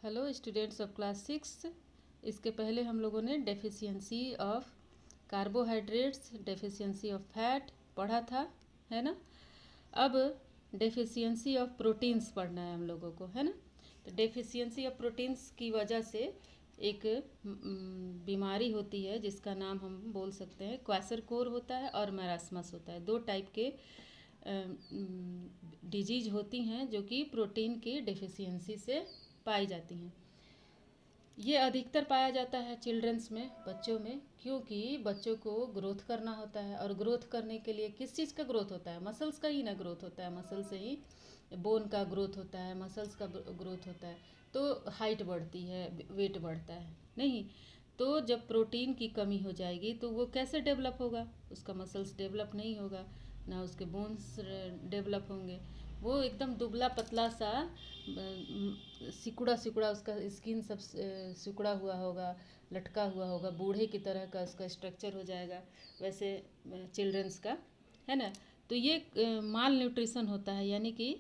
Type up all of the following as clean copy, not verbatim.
Hello students of class 6। इसके पहले हम लोगों ने deficiency of carbohydrates, deficiency of fat पढ़ा था, है ना। अब डेफिशिएंसी ऑफ प्रोटीन्स पढ़ना है हम लोगों को, है ना। तो डेफिशिएंसी ऑफ प्रोटीन्स की वजह से एक बीमारी होती है जिसका नाम हम बोल सकते हैं क्वासरकोर होता है और मैरास्मस होता है। दो टाइप के डिजीज होती हैं जो कि प्रोटीन की डेफिशिएंसी से पाई जाती हैं। ये अधिकतर पाया जाता है चिल्ड्रंस में, बच्चों में, क्योंकि बच्चों को ग्रोथ करना होता है और ग्रोथ करने के लिए किस चीज़ का ग्रोथ होता है? मसल्स का ही ना ग्रोथ होता है। मसल से ही बोन का ग्रोथ होता है, मसल्स का ग्रोथ होता है, तो हाइट बढ़ती है, वेट बढ़ता है। नहीं तो जब प्रोटीन की कमी हो जाएगी तो वो कैसे डेवलप होगा? उसका मसल्स डेवलप नहीं होगा, ना उसके बोन्स डेवलप होंगे। वो एकदम दुबला पतला सा सिकुड़ा सिकुड़ा उसका स्किन सब सिकुड़ा हुआ होगा, लटका हुआ होगा, बूढ़े की तरह का उसका स्ट्रक्चर हो जाएगा, वैसे चिल्ड्रंस का, है ना। तो ये माल न्यूट्रिशन होता है, यानी कि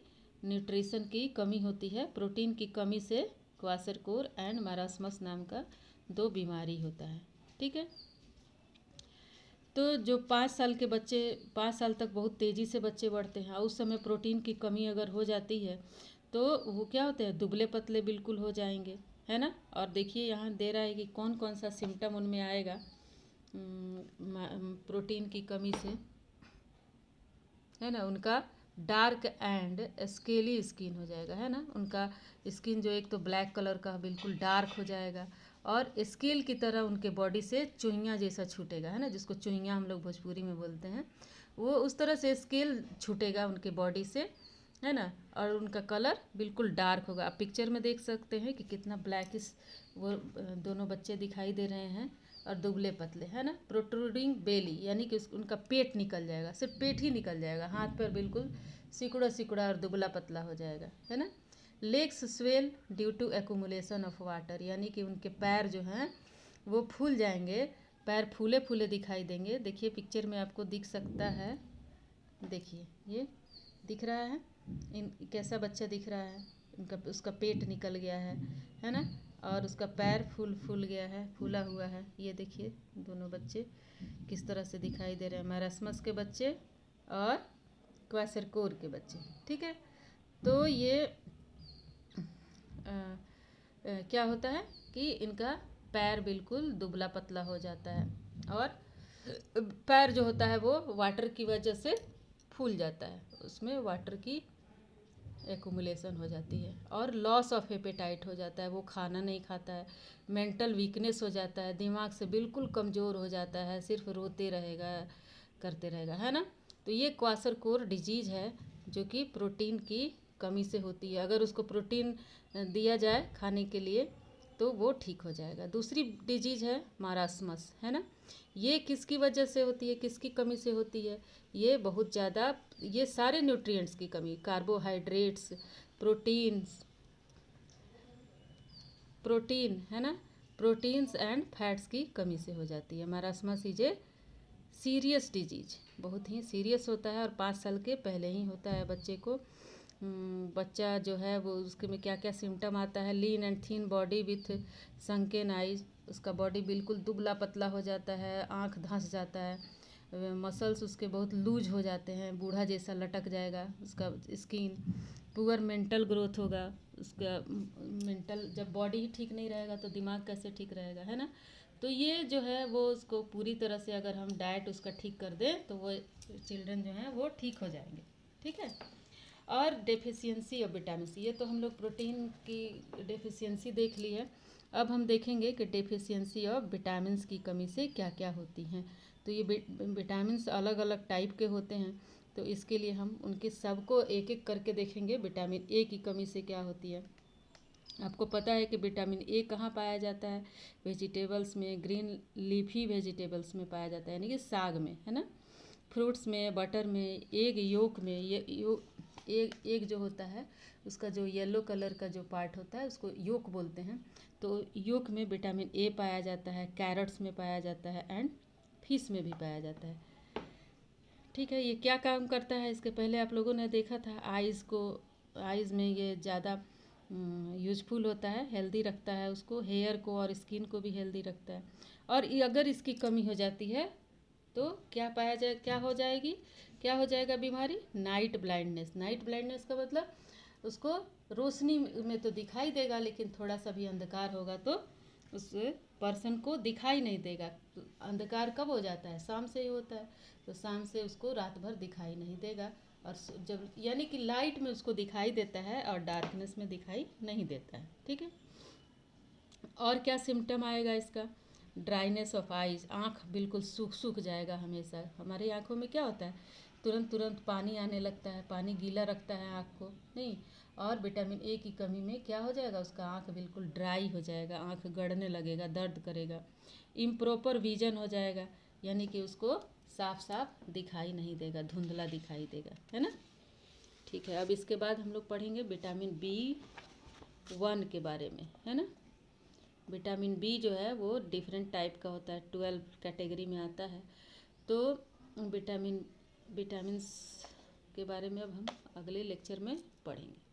न्यूट्रिशन की कमी होती है। प्रोटीन की कमी से क्वासरकोर एंड मैरास्मस नाम का दो बीमारी होता है, ठीक है। तो जो 5 साल के बच्चे, 5 साल तक बहुत तेज़ी से बच्चे बढ़ते हैं और उस समय प्रोटीन की कमी अगर हो जाती है तो वो क्या होते हैं? दुबले पतले बिल्कुल हो जाएंगे, है ना। और देखिए यहाँ दे रहा है कि कौन कौन सा सिम्टम उनमें आएगा प्रोटीन की कमी से, है ना। उनका डार्क एंड स्केली स्किन हो जाएगा, है ना। उनका स्किन जो एक तो ब्लैक कलर का बिल्कुल डार्क हो जाएगा और स्केल की तरह उनके बॉडी से चुइयाँ जैसा छूटेगा, है ना, जिसको चुइयाँ हम लोग भोजपुरी में बोलते हैं। वो उस तरह से स्केल छूटेगा उनके बॉडी से, है ना। और उनका कलर बिल्कुल डार्क होगा। आप पिक्चर में देख सकते हैं कि कितना ब्लैकिश वो दोनों बच्चे दिखाई दे रहे हैं और दुबले पतले, है ना। प्रोट्रूडिंग बेली, यानी कि उनका पेट निकल जाएगा, सिर्फ पेट ही निकल जाएगा, हाथ पैर बिल्कुल सिकुड़ा सिकुड़ा और दुबला पतला हो जाएगा, है ना। Legs swell due to accumulation of water, यानी कि उनके पैर जो हैं वो फूल जाएंगे, पैर फूले फूले दिखाई देंगे। देखिए पिक्चर में आपको दिख सकता है, देखिए ये दिख रहा है इन कैसा बच्चा दिख रहा है। उनका उसका पेट निकल गया है ना। और उसका पैर फूल गया है, फूला हुआ है। ये देखिए दोनों बच्चे किस तरह से दिखाई दे रहे हैं, मैरास्मस के बच्चे और क्वासरकोर के बच्चे, ठीक है। तो ये क्या होता है कि इनका पैर बिल्कुल दुबला पतला हो जाता है और पैर जो होता है वो वाटर की वजह से फूल जाता है, उसमें वाटर की एक्यूमुलेशन हो जाती है और लॉस ऑफ हेपेटाइट हो जाता है। वो खाना नहीं खाता है, मेंटल वीकनेस हो जाता है, दिमाग से बिल्कुल कमज़ोर हो जाता है, सिर्फ रोते रहेगा, करते रहेगा, है ना। तो ये क्वासरकोर डिजीज़ है जो कि प्रोटीन की कमी से होती है। अगर उसको प्रोटीन दिया जाए खाने के लिए तो वो ठीक हो जाएगा। दूसरी डिजीज़ है मारास्मस, है ना। ये किसकी वजह से होती है, किसकी कमी से होती है? ये बहुत ज़्यादा, ये सारे न्यूट्रिएंट्स की कमी, कार्बोहाइड्रेट्स, प्रोटीन्स, प्रोटीन, है ना, प्रोटीन्स एंड फैट्स की कमी से हो जाती है। मारास्मस इज ए सीरियस डिजीज, बहुत ही सीरियस होता है और 5 साल के पहले ही होता है बच्चे को। बच्चा जो है वो उसके में क्या क्या सिम्टम आता है? Lean and thin body with sunken eyes, उसका बॉडी बिल्कुल दुबला पतला हो जाता है, आँख धंस जाता है, मसल्स उसके बहुत लूज हो जाते हैं, बूढ़ा जैसा लटक जाएगा उसका स्किन। पुअर मेंटल ग्रोथ होगा उसका, मेंटल जब बॉडी ही ठीक नहीं रहेगा तो दिमाग कैसे ठीक रहेगा, है ना। तो ये जो है वो उसको पूरी तरह से अगर हम डाइट उसका ठीक कर दें तो वो चिल्ड्रन जो हैं वो ठीक हो जाएंगे, ठीक है। और डेफिशिएंसी ऑफ विटामिन सी, ये तो हम लोग प्रोटीन की डेफिशिएंसी देख ली है। अब हम देखेंगे कि डेफिशिएंसी ऑफ विटामिन की कमी से क्या क्या होती हैं। तो ये विटामिन अलग अलग टाइप के होते हैं, तो इसके लिए हम उनके सबको एक एक करके देखेंगे। विटामिन ए की कमी से क्या होती है? आपको पता है कि विटामिन ए कहाँ पाया जाता है? वेजिटेबल्स में, ग्रीन लीफी वेजिटेबल्स में पाया जाता है, यानी कि साग में, है ना। फ्रूट्स में, बटर में, एग योक में। ये एग जो होता है उसका जो येलो कलर का जो पार्ट होता है उसको योक बोलते हैं। तो योक में विटामिन ए पाया जाता है, कैरट्स में पाया जाता है एंड फिश में भी पाया जाता है, ठीक है। ये क्या काम करता है? इसके पहले आप लोगों ने देखा था आइज़ को, आइज़ में ये ज़्यादा यूजफुल होता है, हेल्दी रखता है उसको, हेयर को और स्किन को भी हेल्दी रखता है। और अगर इसकी कमी हो जाती है तो क्या हो जाएगा बीमारी? Night blindness. नाइट ब्लाइंडनेस का मतलब उसको रोशनी में तो दिखाई देगा, लेकिन थोड़ा सा भी अंधकार होगा तो उस पर्सन को दिखाई नहीं देगा। तो अंधकार कब हो जाता है? शाम से ही होता है। तो शाम से उसको रात भर दिखाई नहीं देगा, और जब यानी कि लाइट में उसको दिखाई देता है और डार्कनेस में दिखाई नहीं देता है। ठीक है। और क्या सिम्टम आएगा इसका? ड्राइनेस ऑफ आइज, आँख बिल्कुल सूख जाएगा। हमेशा हमारी आँखों में क्या होता है, तुरंत तुरंत पानी आने लगता है, पानी गीला रखता है आँख को, नहीं। और विटामिन ए की कमी में क्या हो जाएगा, उसका आँख बिल्कुल ड्राई हो जाएगा, आँख गड़ने लगेगा, दर्द करेगा। इम्प्रॉपर विजन हो जाएगा, यानी कि उसको साफ साफ दिखाई नहीं देगा, धुंधला दिखाई देगा, है ना। ठीक है, अब इसके बाद हम लोग पढ़ेंगे विटामिन B1 के बारे में, है ना। विटामिन बी जो है वो डिफरेंट टाइप का होता है, 12 कैटेगरी में आता है। तो विटामिन्स के बारे में अब हम अगले लेक्चर में पढ़ेंगे।